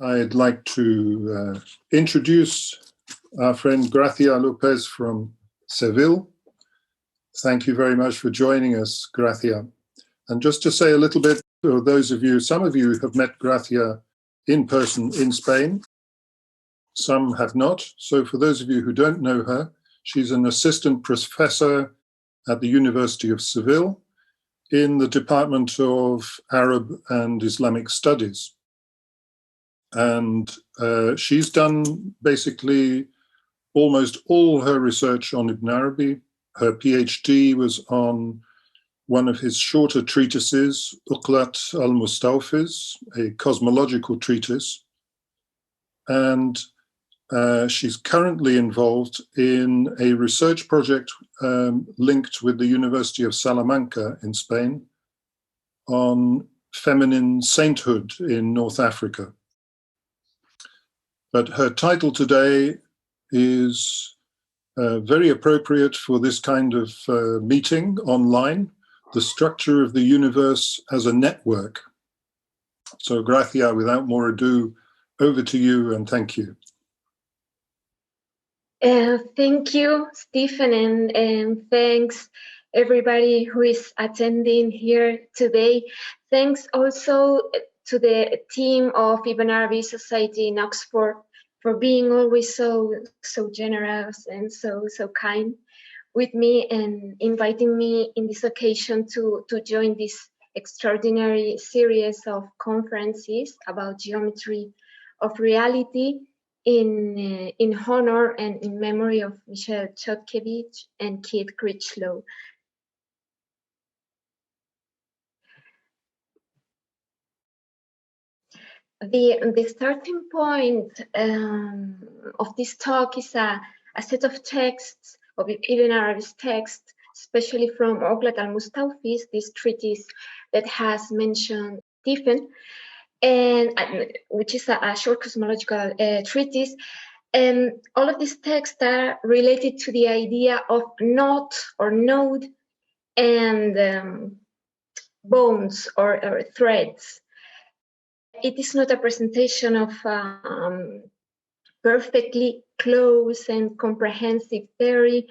I'd like to introduce our friend Gracia López from Seville. Thank you very much for joining us, Gracia. And just to say a little bit, for those of you, some of you have met Gracia in person in Spain, some have not. So for those of you who don't know her, she's an assistant professor at the University of Seville in the Department of Arab and Islamic Studies. And she's done basically almost all her research on Ibn Arabi. Her PhD was on one of his shorter treatises, Uqlat al-Mustawfiz, a cosmological treatise. And she's currently involved in a research project linked with the University of Salamanca in Spain on feminine sainthood in North Africa. But her title today is very appropriate for this kind of meeting online, The Structure of the Universe as a Network. So Gracia, without more ado, over to you and thank you. Thank you, Stephen, and thanks everybody who is attending here today. Thanks also to the team of Ibn Arabi Society in Oxford for being always so generous and so kind with me and inviting me in this occasion to join this extraordinary series of conferences about geometry of reality in honor and in memory of Michel Chodkiewicz and Keith Critchlow. The starting point of this talk is a set of texts, of Ibn Arabi's text, especially from Uqlat al-Mustawfiz, this treatise that has mentioned Stephen, and which is a short cosmological treatise. And all of these texts are related to the idea of knot or node and bones or threads. It is not a presentation of perfectly close and comprehensive theory,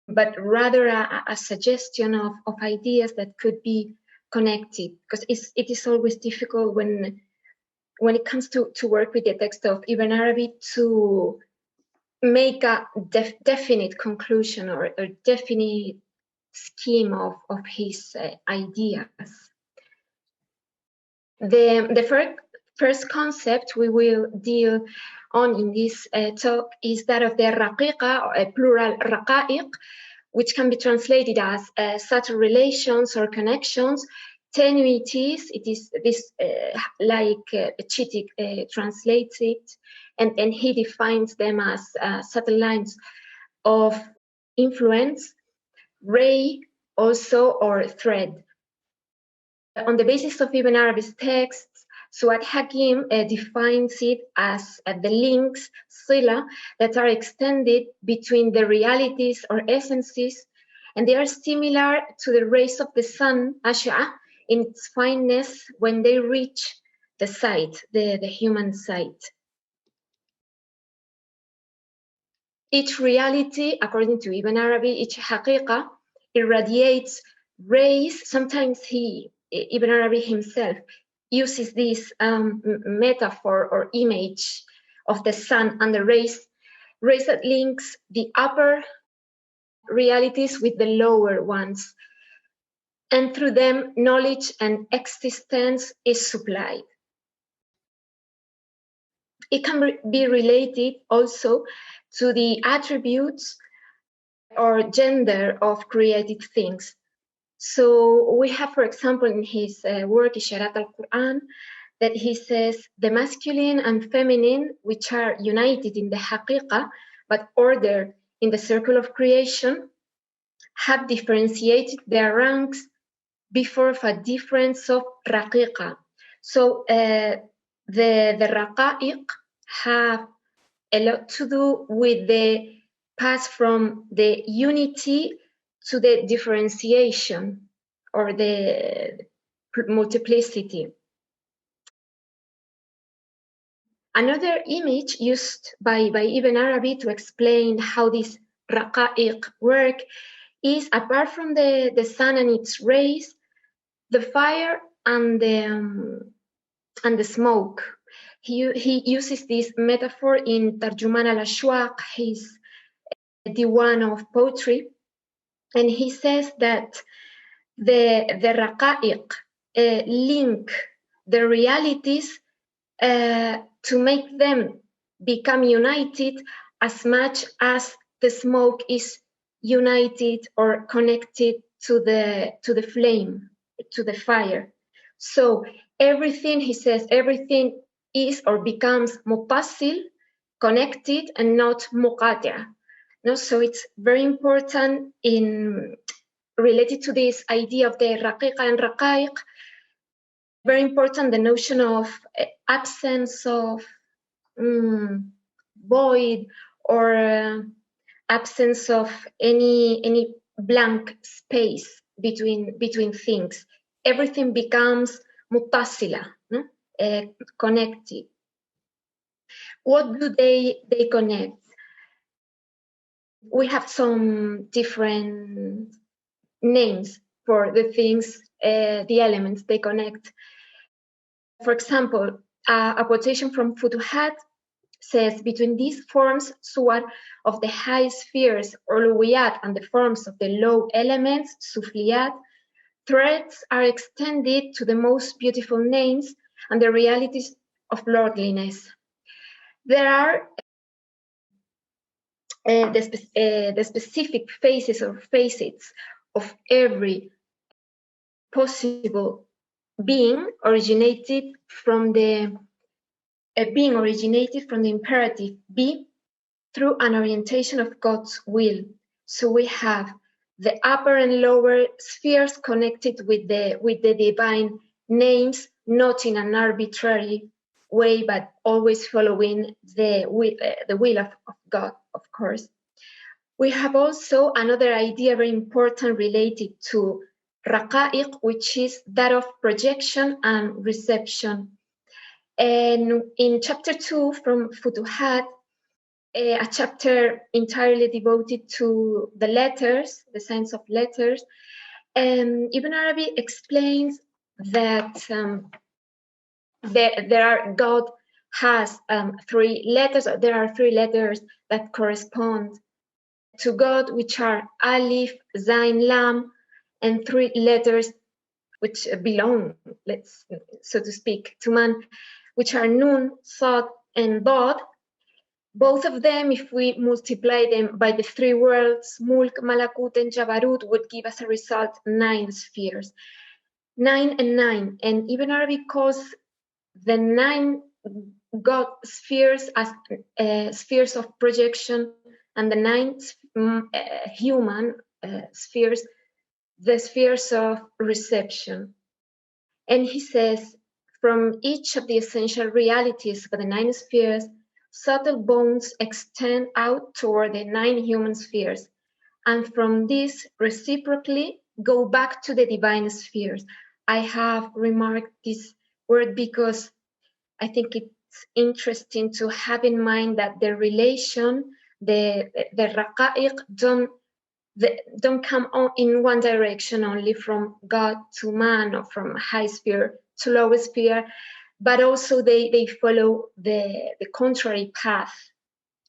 but rather a suggestion of ideas that could be connected, because it is always difficult when it comes to work with the text of Ibn Arabi to make a definite conclusion or a definite scheme of his ideas. The first concept we will deal on in this talk is that of the raqīqa, or plural raqā'iq, which can be translated as subtle relations or connections, tenuities. It is this like Chittick translates it, and he defines them as subtle lines of influence, ray also, or thread. On the basis of Ibn Arabi's texts, Suad Hakim defines it as the links, sila, that are extended between the realities or essences, and they are similar to the rays of the sun, Ash'a, in its fineness when they reach the sight, the human sight. Each reality, according to Ibn Arabi, each haqiqa, irradiates rays. Sometimes Ibn Arabi himself uses this metaphor or image of the sun and the rays that links the upper realities with the lower ones. And through them, knowledge and existence is supplied. It can be related also to the attributes or gender of created things. So we have, for example, in his work, Isharat al-Quran, that he says the masculine and feminine, which are united in the haqiqa, but ordered in the circle of creation, have differentiated their ranks before of a difference of raqīqa. So the raqā'iq have a lot to do with the pass from the unity to the differentiation or the multiplicity. Another image used by Ibn Arabi to explain how these raqā'iq work is, apart from the sun and its rays, the fire and the smoke. He uses this metaphor in Tarjuman al-Ashwaq, his diwan of poetry, and he says that the raqā'iq link the realities to make them become united as much as the smoke is united or connected to the flame, to the fire. So everything, he says, everything is or becomes muttasil, connected, and not muqati'. No, so it's very important in related to this idea of the raqīqa and raqā'iq. Very important, the notion of absence of void or absence of any blank space between things. Everything becomes muttasila, no? Connected. What do they connect? We have some different names for the things, the elements they connect. For example, a quotation from Futuhat says, between these forms, suwar, of the high spheres, ulwiyat, and the forms of the low elements, sufliyat, threads are extended to the most beautiful names and the realities of lordliness. There are the specific phases or facets of every possible being originated from the imperative be through an orientation of God's will. So we have the upper and lower spheres connected with the divine names, not in an arbitrary way, but always following the will of God, of course. We have also another idea very important related to raqā'iq, which is that of projection and reception. And in chapter 2 from Futuhat, a chapter entirely devoted to the letters, the science of letters, Ibn Arabi explains that God has 3 letters. There are 3 letters that correspond to God, which are Alif, Zain, Lam, and 3 letters which belong, so to speak, to man, which are Nun, Sad, and Dad. Both of them, if we multiply them by the 3 worlds, Mulk, Malakut, and Jabarut, would give us a result 9 spheres. 9 and 9. And Ibn Arabi calls the 9 God spheres as spheres of projection, and the 9 human spheres, the spheres of reception. And he says, from each of the essential realities of the 9 spheres, subtle bonds extend out toward the 9 human spheres, and from this reciprocally go back to the divine spheres. I have remarked this word because I think it's interesting to have in mind that the relation, the raqā'iq don't come in one direction only, from God to man or from high sphere to low sphere, but also they follow the contrary path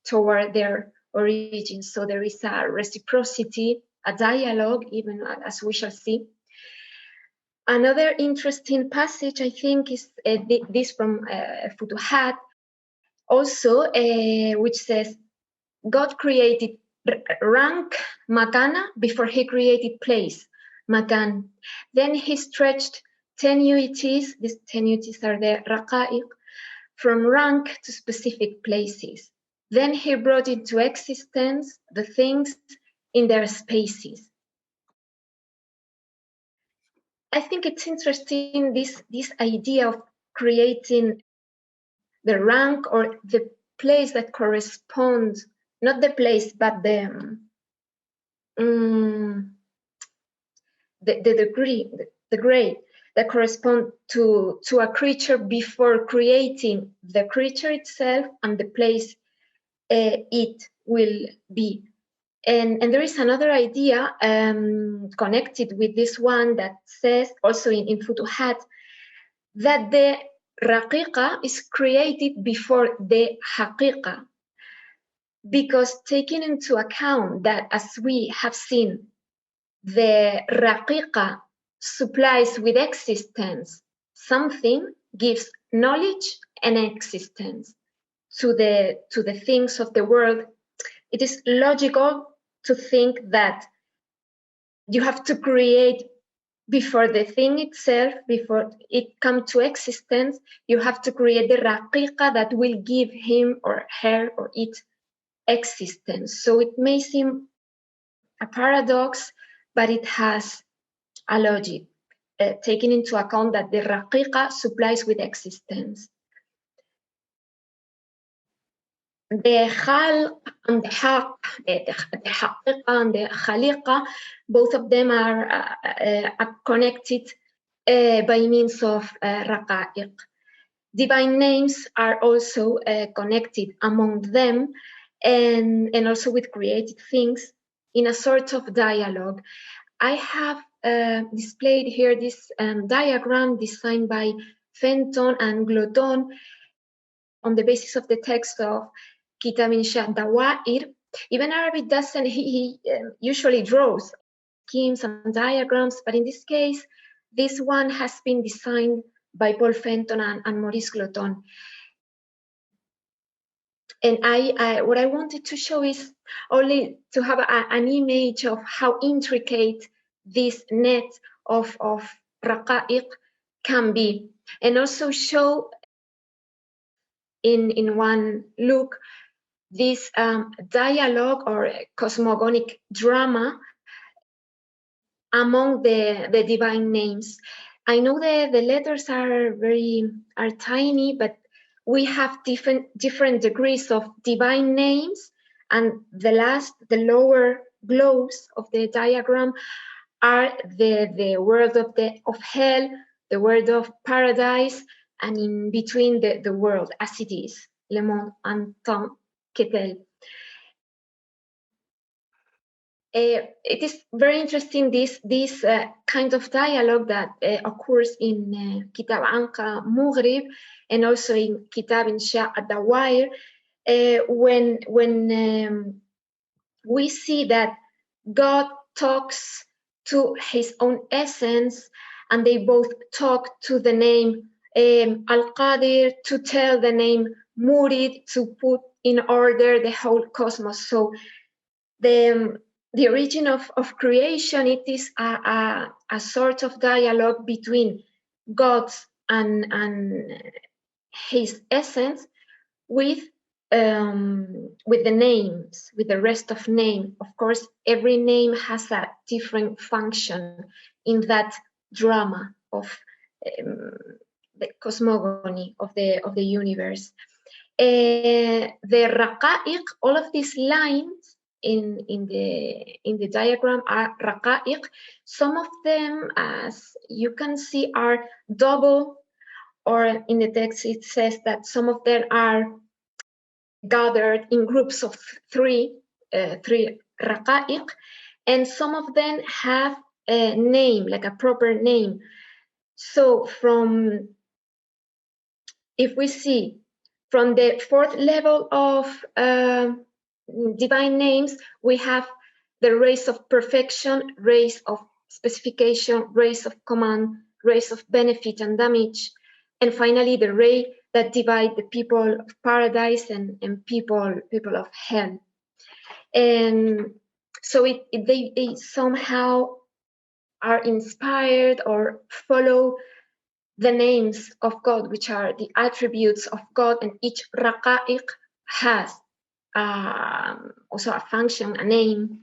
toward their origin. So there is a reciprocity, a dialogue, even as we shall see. Another interesting passage, I think, is this from Futuhat, also, which says, God created rank, makana, before he created place, makan. Then he stretched tenuities, these tenuities are the raqā'iq, from rank to specific places. Then he brought into existence the things in their spaces. I think it's interesting, this idea of creating the rank or the place that corresponds, not the place, but the degree, the grade that correspond to a creature before creating the creature itself and the place it will be. And there is another idea connected with this one that says, also in Futuhat, that the raqīqa is created before the haqiqa, because taking into account that, as we have seen, the raqīqa supplies with existence, something gives knowledge and existence to the things of the world. It is logical to think that you have to create before the thing itself, before it comes to existence, you have to create the raqīqa that will give him or her or it existence. So it may seem a paradox, but it has a logic, taking into account that the raqīqa supplies with existence. The khalq and the haqq, the haqiqa and the khaliqa, both of them are connected by means of raqā'iq. Divine names are also connected among them, and also with created things in a sort of dialogue. I have displayed here this diagram designed by Fenton and Glotton on the basis of the text of Kitab Dawair. Even Arabi doesn't, he usually draws schemes and diagrams, but in this case, this one has been designed by Paul Fenton and Maurice Glotton. And what I wanted to show is only to have an image of how intricate this net of raqā'iq can be, and also show in one look this dialogue or cosmogonic drama among the divine names. I know the letters are tiny, but we have different degrees of divine names, and the lower globes of the diagram are the world of hell, the world of paradise, and in between the world as it is, le monde en tant que tel. It is very interesting, this kind of dialogue that occurs in Kitab Anqa Mughrib and also in Kitab Insha ad-Dawair, when we see that God talks to his own essence, and they both talk to the name Al-Qadir, to tell the name Murid, to put in order the whole cosmos. So the origin of creation, it is a sort of dialogue between God and his essence with the names, with the rest of name. Of course, every name has a different function in that drama of the cosmogony of the universe. The raqā'iq, all of these lines in the diagram are raqā'iq. Some of them, as you can see, are double, or in the text it says that some of them are gathered in groups of three raqā'iq, and some of them have a name, like a proper name. So if we see from the fourth level of divine names, we have the race of perfection, race of specification, race of command, race of benefit and damage, and finally the ray that divide the people of paradise and people of hell. And so they somehow are inspired or follow the names of God, which are the attributes of God, and each raqā'iq has also a function, a name.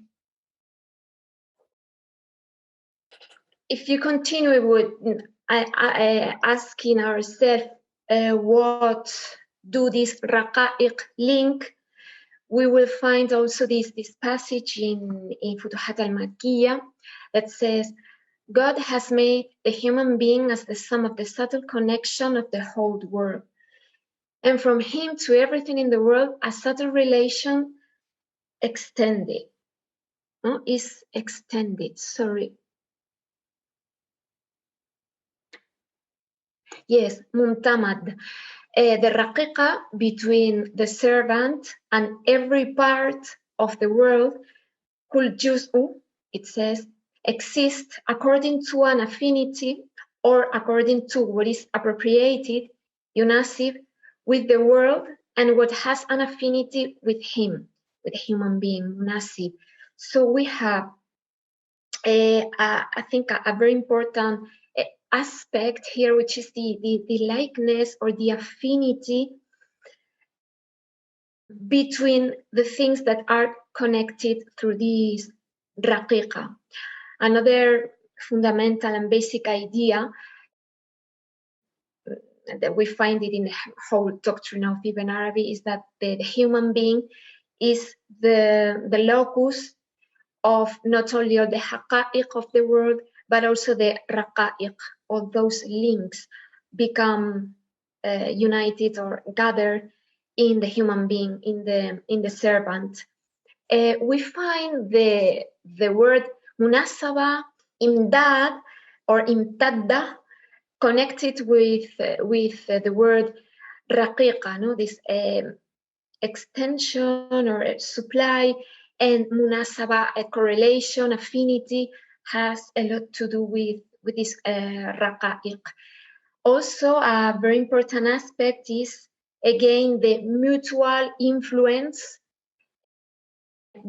If you continue with asking ourselves what do these raqā'iq link, we will find also this passage in Futuhat al-Makkiyah that says, God has made the human being as the sum of the subtle connection of the whole world. And from him to everything in the world, a subtle relation extended. No, is extended, sorry. Yes, mumtamad. The raqīqa between the servant and every part of the world, kul juz'u, it says, exists according to an affinity or according to what is appropriated, yunasib, with the world and what has an affinity with him, with a human being, munasib. So we have, I think, a very important aspect here, which is the likeness or the affinity between the things that are connected through this raqīqa. Another fundamental and basic idea that we find it in the whole doctrine of Ibn Arabi is that the human being is the locus of not only all the haqā'iq of the world, but also the raqā'iq. All those links become united or gathered in the human being, in the servant. We find the word munasaba, imdad, or imtadda, connected with the word raqīqa, no? This extension or supply, and munasaba, a correlation, affinity, has a lot to do with this raqā'iq. Also, a very important aspect is, again, the mutual influence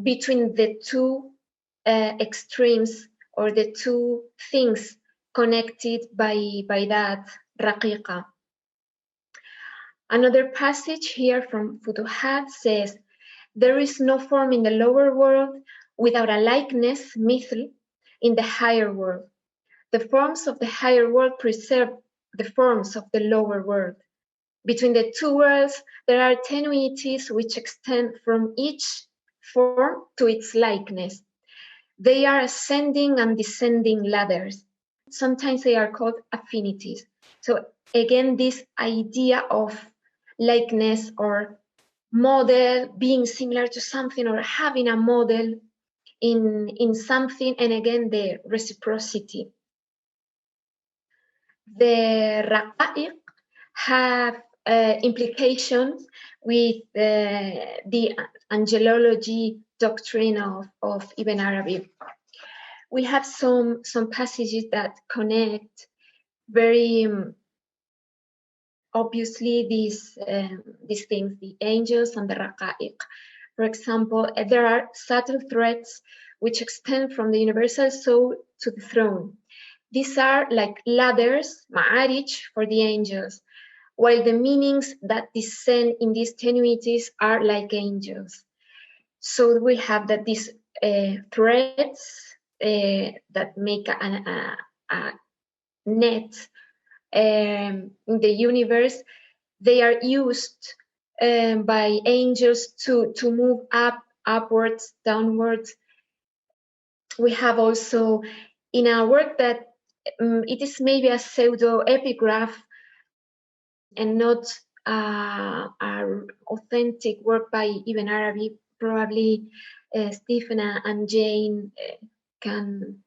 between the two extremes or the two things connected by that raqīqa. Another passage here from Futuhat says, there is no form in the lower world without a likeness, mithl, in the higher world. The forms of the higher world preserve the forms of the lower world. Between the two worlds, there are tenuities which extend from each form to its likeness. They are ascending and descending ladders. Sometimes they are called affinities. So again, this idea of likeness or model, being similar to something or having a model in something, and again, the reciprocity. The raqā'iq have implications with the angelology doctrine of Ibn Arabi. We have some passages that connect very obviously these things, the angels and the raqā'iq. For example, there are subtle threads which extend from the universal soul to the throne. These are like ladders, ma'arij, for the angels, while the meanings that descend in these tenuities are like angels. So we have that these threads that make a net in the universe, they are used by angels to move upwards, downwards. We have also in our work that it is maybe a pseudo-epigraph and not an authentic work by Ibn Arabi. Probably Stephen and Jane can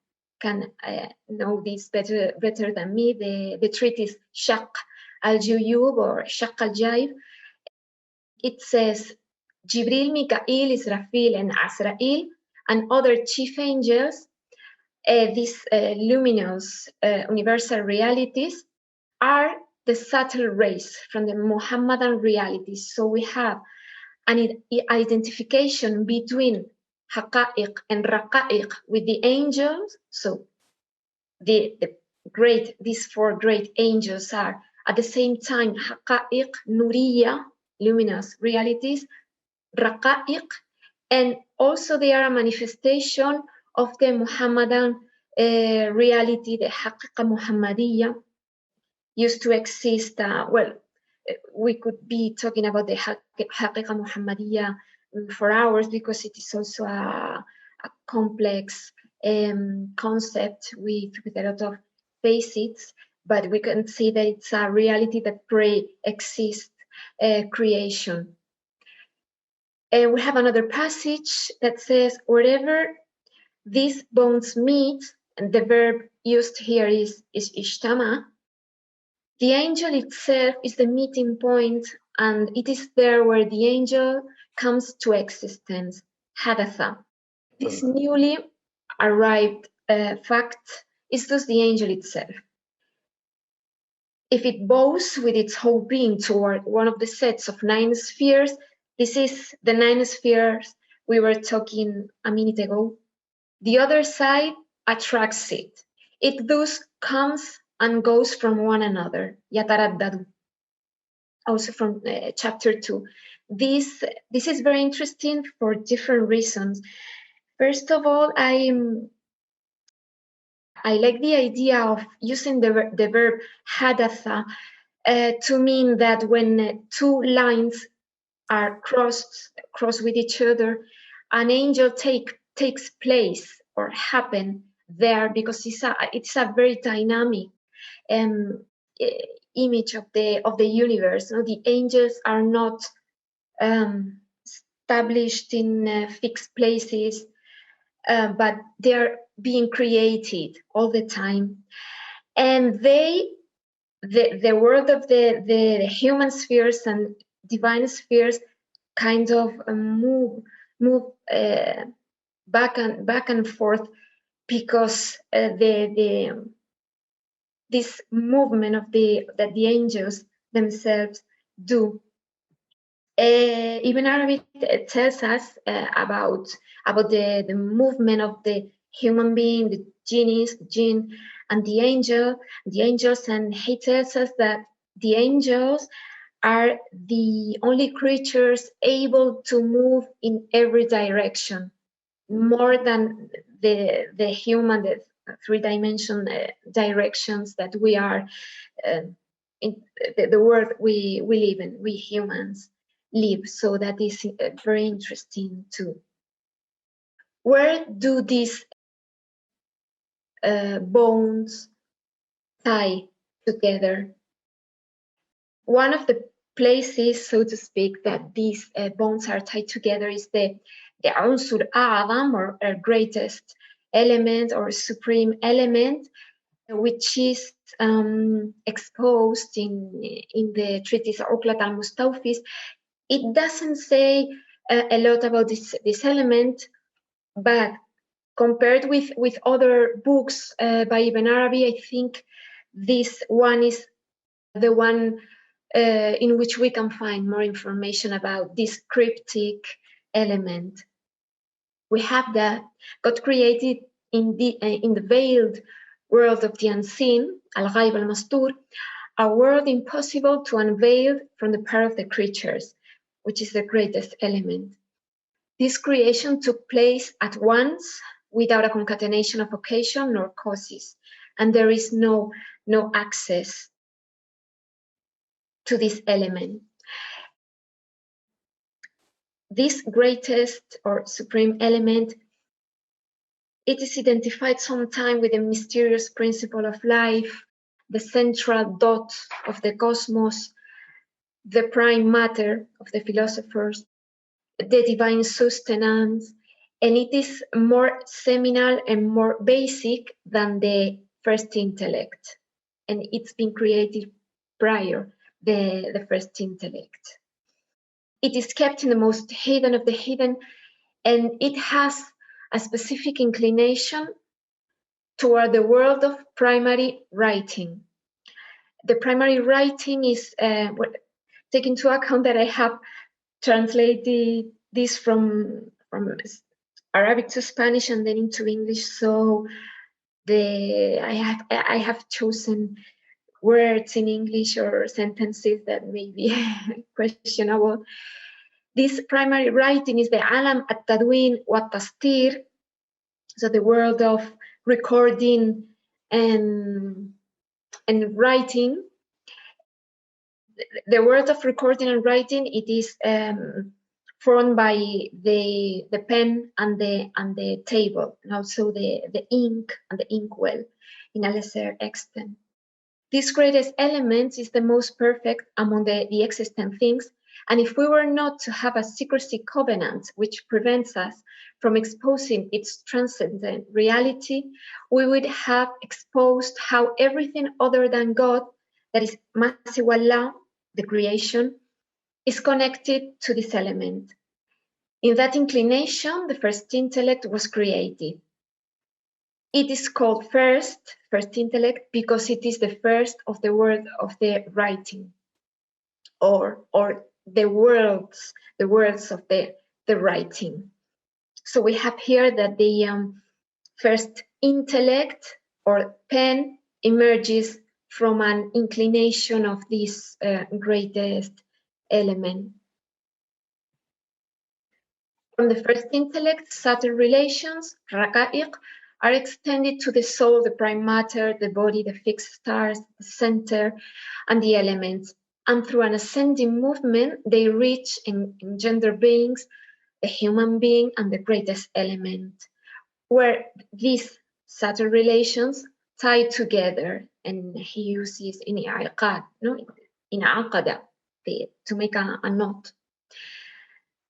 know this better than me. The treatise Shaq al-Juyub or Shaq al-Jaib. It says, Jibril, Mikael, Israfil, and Azrael, and other chief angels, these luminous universal realities, are the subtle rays from the Muhammadan realities. So we have an identification between haqā'iq and raqā'iq with the angels. So these four great angels are at the same time haqā'iq, nuriya, luminous realities, raqā'iq, and also they are a manifestation of the Muhammadan reality, the haqiqa Muhammadiyya, used to exist. We could be talking about the haqiqa Muhammadiyya for hours because it is also a complex concept with a lot of facets, but we can see that it's a reality that pre-exists creation. We have another passage that says, wherever these bones meet, and the verb used here is ishtama, the angel itself is the meeting point, and it is there where the angel comes to existence, hadatha. This newly arrived fact is thus the angel itself. If it bows with its whole being toward one of the sets of 9 spheres, this is the 9 spheres we were talking a minute ago. The other side attracts it. It thus comes and goes from one another. Yataraddadu. Also from chapter 2. This is very interesting for different reasons. First of all, I like the idea of using the verb hadatha to mean that when 2 lines are crossed with each other, an angel takes place or happen there, because it's a very dynamic image of the universe. No? The angels are not established in fixed places, but they are being created all the time, and the world of the human spheres and divine spheres kind of move back and forth, because this movement of that the angels themselves do. Ibn Arabi tells us about the movement of the human being, the genies, the jinn, and the angels, and he tells us that the angels are the only creatures able to move in every direction, more than the human, the 3-dimension directions that we are in the world we live in, we humans live. So that is very interesting too. Where do these bones tie together? One of the places, so to speak, that these bones are tied together is the unsur a'zam, or greatest element or supreme element, which is exposed in the treatise Uqlat al-Mustawfis. It doesn't say a lot about this element, but compared with other books by Ibn Arabi, I think this one is the one in which we can find more information about this cryptic element. We have that God created in the veiled world of the unseen, al-ghayb al-mastur, a world impossible to unveil from the part of the creatures, which is the greatest element. This creation took place at once, without a concatenation of occasion nor causes, and there is no access to this element. This greatest or supreme element, it is identified sometimes with the mysterious principle of life, the central dot of the cosmos, the prime matter of the philosophers, the divine sustenance, and it is more seminal and more basic than the first intellect, and it's been created prior the first intellect. It is kept in the most hidden of the hidden, and it has a specific inclination toward the world of primary writing. The primary writing is, take into account that I have translated this from Arabic to Spanish and then into English, so I have chosen words in English or sentences that may be questionable. This primary writing is the alam at-tadwin wa tastir, so the world of recording and writing. The world of recording and writing, it is formed by the pen and the table, and also the ink and the inkwell in a lesser extent. This greatest element is the most perfect among the existent things, and if we were not to have a secrecy covenant which prevents us from exposing its transcendent reality, we would have exposed how everything other than God, that is Masiwallah, the creation, is connected to this element. In that inclination, the first intellect was created. It is called first intellect, because it is the first of the word of the writing, or the words of the writing. So we have here that the first intellect or pen emerges from an inclination of this greatest element. From the first intellect, subtle relations, raqā'iq, are extended to the soul, the prime matter, the body, the fixed stars, the center, and the elements. And through an ascending movement, they reach engender beings, the human being, and the greatest element, where these subtle relations tie together. And he uses in i'qad, in aqada, to make a knot.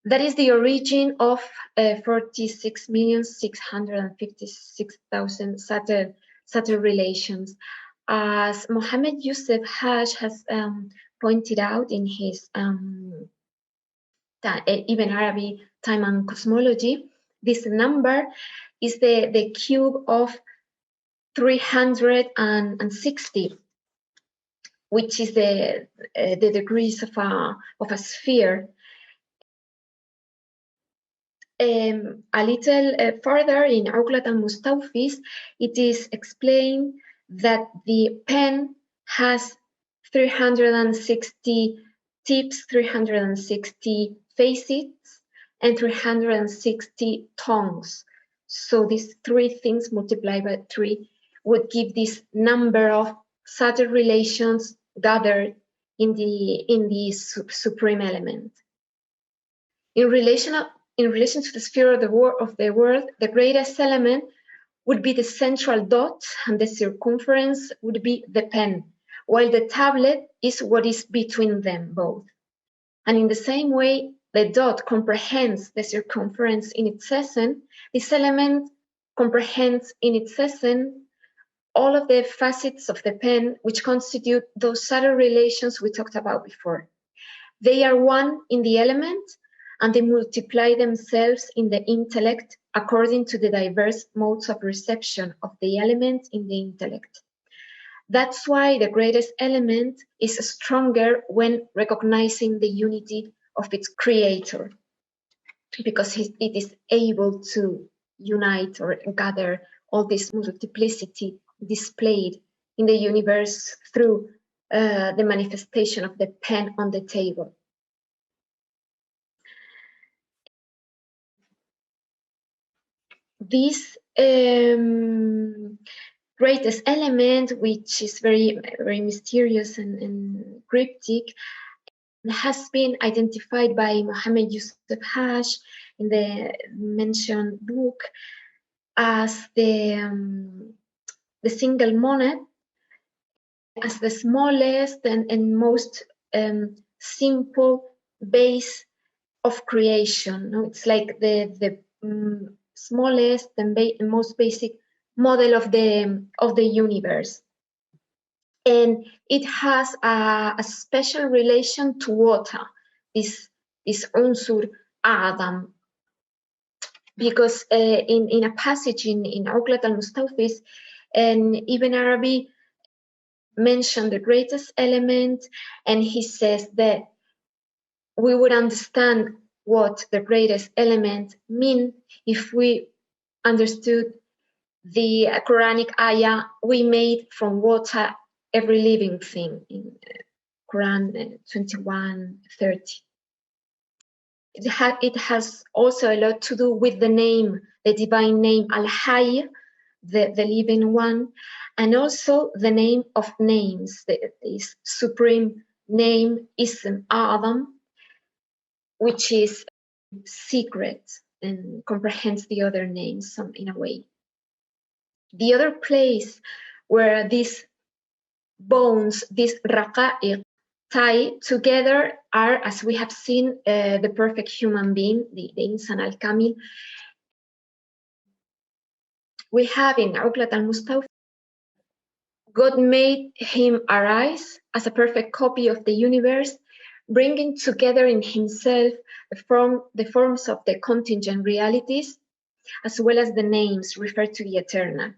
That is the origin of 46,656,000 subtle relations. As Mohammed Yusuf Haj has pointed out in his Ibn Arabi Time and Cosmology, this number is the cube of 360, which is the degrees of a sphere. A little further in Uqlat al-Mustawfis, it is explained that the pen has 360 tips, 360 facets, and 360 tongues. So these three things multiplied by 3 would give this number of subtle relations gathered in the supreme element. In relation to the sphere of the world, the greatest element would be the central dot, and the circumference would be the pen, while the tablet is what is between them both. And in the same way, the dot comprehends the circumference in its essence. This element comprehends in its essence all of the facets of the pen, which constitute those subtle relations we talked about before. They are one in the element, and they multiply themselves in the intellect according to the diverse modes of reception of the element in the intellect. That's why the greatest element is stronger when recognizing the unity of its creator, because it is able to unite or gather all this multiplicity displayed in the universe through the manifestation of the pen on the table. This greatest element, which is very, very mysterious and cryptic, has been identified by Mohammed Yusuf Haj in the mentioned book as the single monad, as the smallest and most simple base of creation. No? It's like the smallest and most basic model of the universe, and it has a special relation to water, this unsur Adam, because in a passage in Uqlat al-Mustawfis, and Ibn Arabi mentioned the greatest element, and he says that we would understand what the greatest element mean if we understood the Quranic ayah, we made from water every living thing, in Quran 21:30. It has also a lot to do with the name, the divine name Al-Hayy, the living one, and also the name of names, this supreme name Ism A'zam, which is secret and comprehends the other names in a way. The other place where these bones, these raqā'iq, tie together are, as we have seen, the perfect human being, the insan al-kamil. We have in Uqlat al-Mustawfi, God made him arise as a perfect copy of the universe, bringing together in himself the forms of the contingent realities, as well as the names referred to the eternal.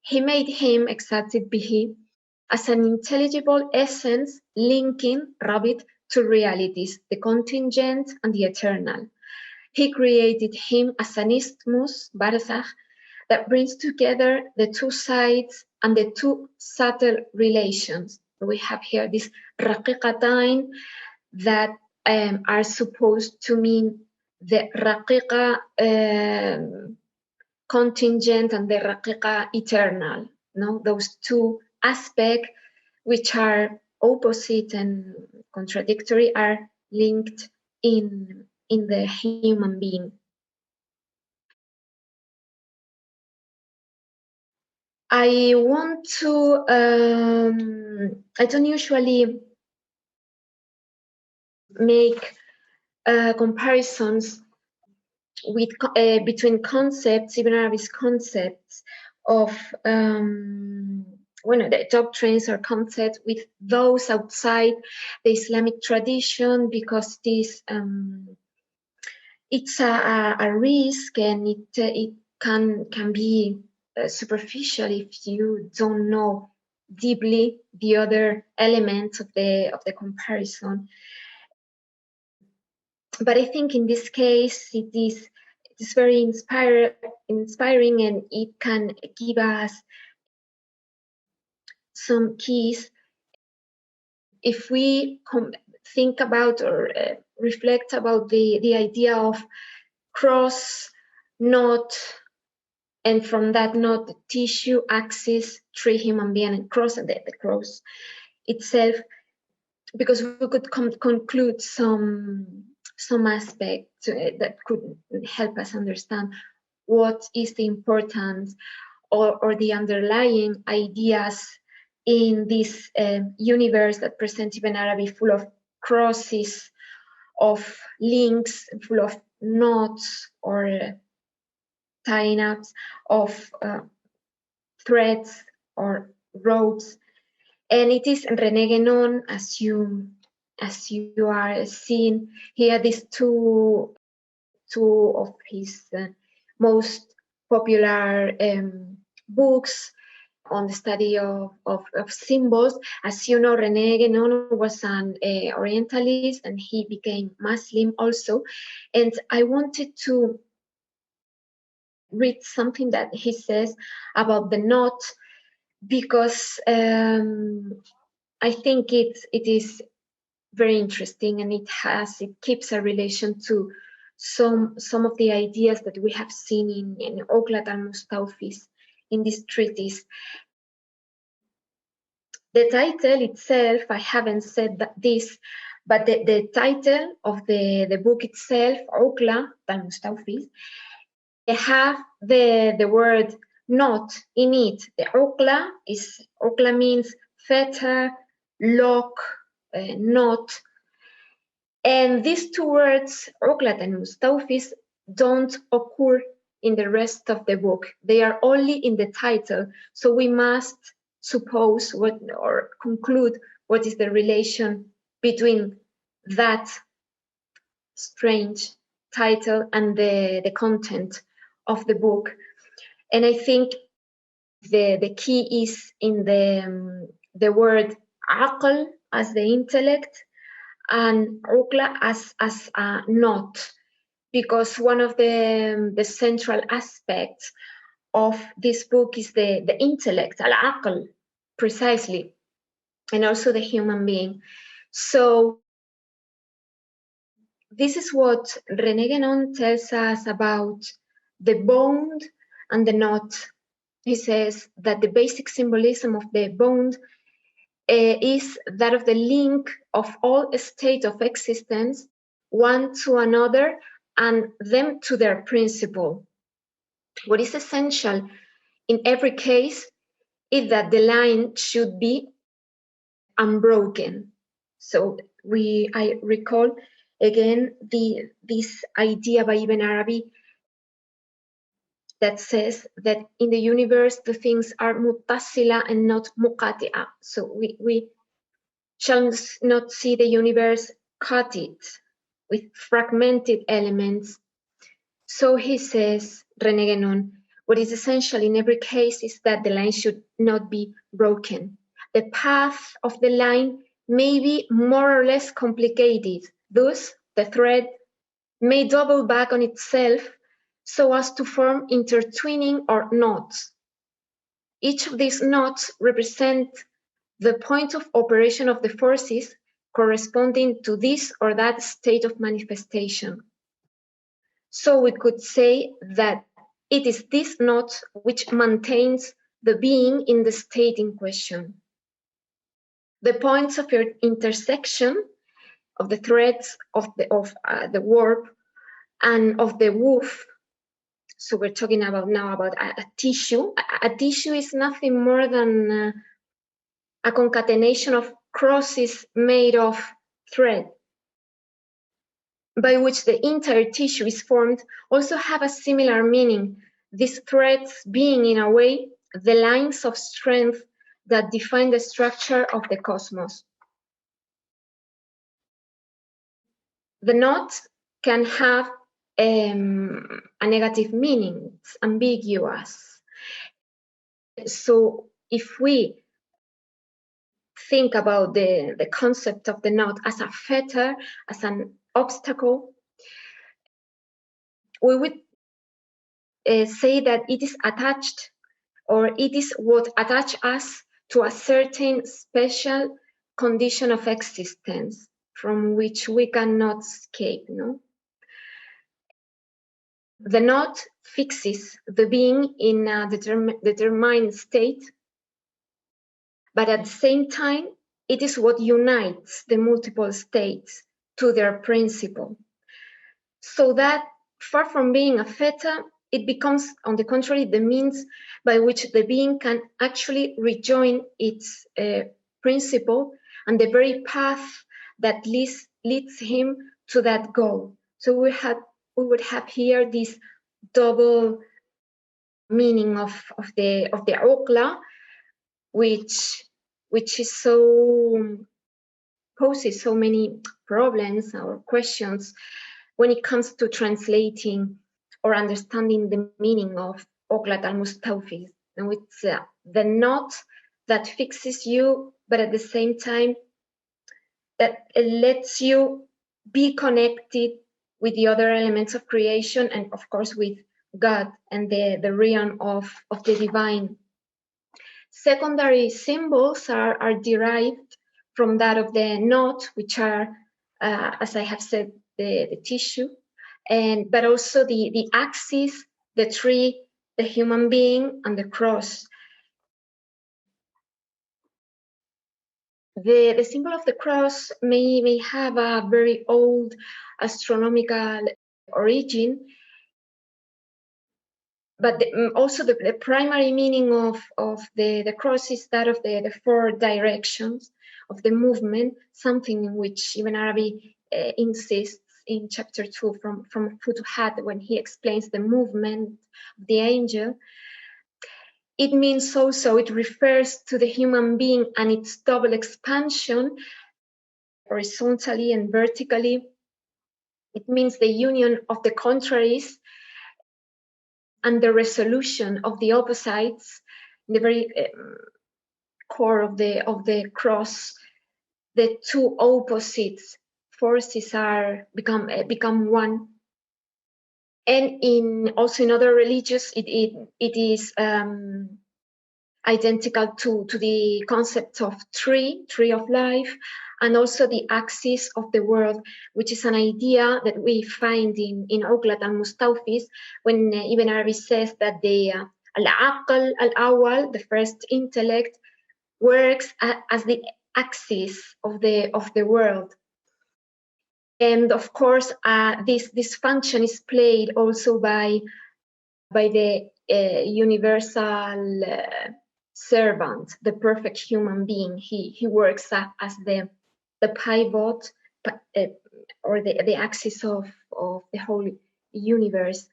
He made him, exalted be he, as an intelligible essence linking Rabbit to realities, the contingent and the eternal. He created him as an isthmus, barzakh, that brings together the two sides and the two subtle relations. We have here these raqīqatain that are supposed to mean the raqīqa contingent and the raqīqa eternal. No, those two aspects, which are opposite and contradictory, are linked in the human being. I want to, I don't usually make comparisons with between Ibn Arabi's concepts of the doctrines or concepts with those outside the Islamic tradition, because this it's a risk, and it can be superficial if you don't know deeply the other elements of the comparison. But I think in this case it is very inspiring, and it can give us some keys if we think about or reflect about the idea of cross, knot, and from that knot, tissue, axis, tree, human being, and cross, and the cross itself, because we could conclude some aspect that could help us understand what is the importance or the underlying ideas in this universe that presents Ibn Arabi, full of crosses, of links, full of knots or tying ups, of threads or roads. And it is René Guénon, as you are seeing here, these two of his most popular books on the study of symbols. As you know, René Guénon was an Orientalist, and he became Muslim also. And I wanted to read something that he says about the knot, because I think it is very interesting, and it keeps a relation to some of the ideas that we have seen in Uqlat al-Mustawfi in this treatise. The title itself, I haven't said this, but the title of the book itself, Uqlat al-Mustawfi, have the word knot in it. The uqla means fetter, lock, knot. And these two words, uqlat and mustawfis, don't occur in the rest of the book. They are only in the title. So we must suppose or conclude what is the relation between that strange title and the content of the book. And I think the key is in the word aql as the intellect and uqla as a knot, because one of the central aspects of this book is the intellect, al-aql, precisely, and also the human being. So this is what René Guénon tells us about the bond and the knot. He says that the basic symbolism of the bond is that of the link of all states of existence, one to another, and them to their principle. What is essential in every case is that the line should be unbroken. So I recall again this idea by Ibn Arabi that says that in the universe the things are muttasila and not muqati'a. So we shall not see the universe cut it with fragmented elements. So he says, René Guénon, what is essential in every case is that the line should not be broken. The path of the line may be more or less complicated. Thus, the thread may double back on itself so as to form intertwining or knots. Each of these knots represent the point of operation of the forces corresponding to this or that state of manifestation. So we could say that it is this knot which maintains the being in the state in question. The points of intersection of the threads of the warp and of the woof. So we're talking about now about a tissue. A tissue is nothing more than a concatenation of crosses made of thread, by which the entire tissue is formed, also have a similar meaning. These threads being, in a way, the lines of strength that define the structure of the cosmos. The knot can have a negative meaning. It's ambiguous. So if we think about the concept of the knot as a fetter, as an obstacle, we would say that it is attached, or it is what attaches us to a certain special condition of existence from which we cannot escape. No? The knot fixes the being in a determined state, but at the same time, it is what unites the multiple states to their principle. So that, far from being a fetter, it becomes, on the contrary, the means by which the being can actually rejoin its principle and the very path that leads him to that goal. So we would have here this double meaning of the uqla, which is poses so many problems or questions when it comes to translating or understanding the meaning of uqlat al-mustawfiz. And it's the knot that fixes you, but at the same time that lets you be connected with the other elements of creation, and of course with God and the realm of the divine. Secondary symbols are derived from that of the knot, which are, as I have said, the tissue, but also the axis, the tree, the human being, and the cross. The symbol of the cross may have a very old astronomical origin, but also the primary meaning of the cross is that of the four directions of the movement, something in which Ibn Arabi insists in chapter 2 from Futuhat when he explains the movement of the angel. It means also, it refers to the human being and its double expansion, horizontally and vertically. It means the union of the contraries and the resolution of the opposites. In the very core of the cross, the two opposites forces become one. And also in other religions, it is identical to the concept of tree of life, and also the axis of the world, which is an idea that we find in Uqlat al-Mustawfiz, when Ibn Arabi says that the al-aql al-awwal, the first intellect, works as the axis of the world. And of course, this function is played also by the universal servant, the perfect human being. He works as the pivot or the axis of the whole universe.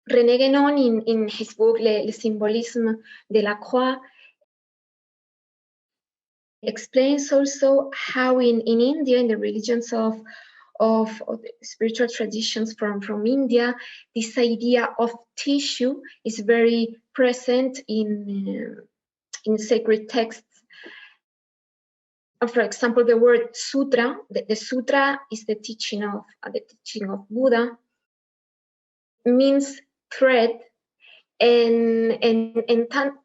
René Guénon, in his book Le Symbolisme de la Croix, explains also how in India, in the religions of spiritual traditions from India, this idea of tissue is very present in sacred texts. For example, the word sutra, the sutra is the teaching of Buddha, means thread, and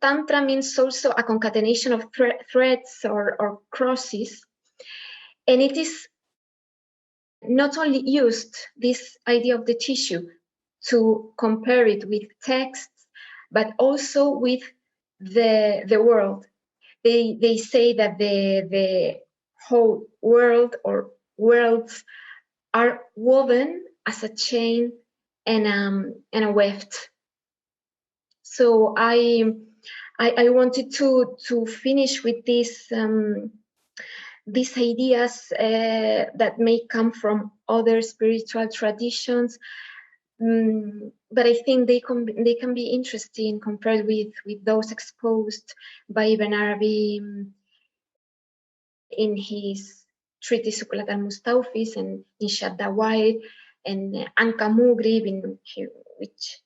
tantra means also a concatenation of threads or crosses, and it is not only used, this idea of the tissue, to compare it with texts, but also with the world. They say that the whole world or worlds are woven as a chain and a weft. So I wanted to finish with this. These ideas that may come from other spiritual traditions, but I think they can be interesting compared with those exposed by Ibn Arabi in his treatise Sukulat al-Mustawfis and in Shadd Dawair and Anka Mugrib, in which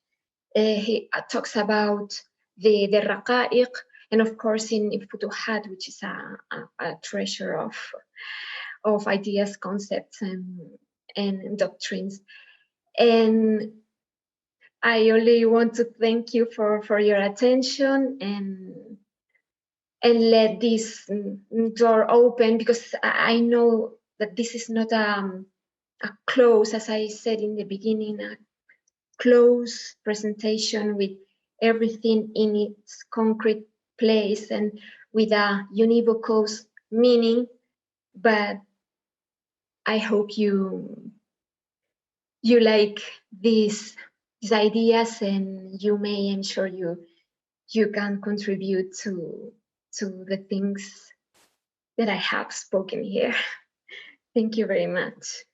he talks about the raqā'iq, and of course in Futuhat, which is a treasure of ideas, concepts, and doctrines. And I only want to thank you for your attention and let this door open, because I know that this is not a close, as I said in the beginning, a close presentation with everything in its concrete place and with a univocous meaning, but I hope you like these ideas, and you may, I'm sure you can contribute to the things that I have spoken here. Thank you very much.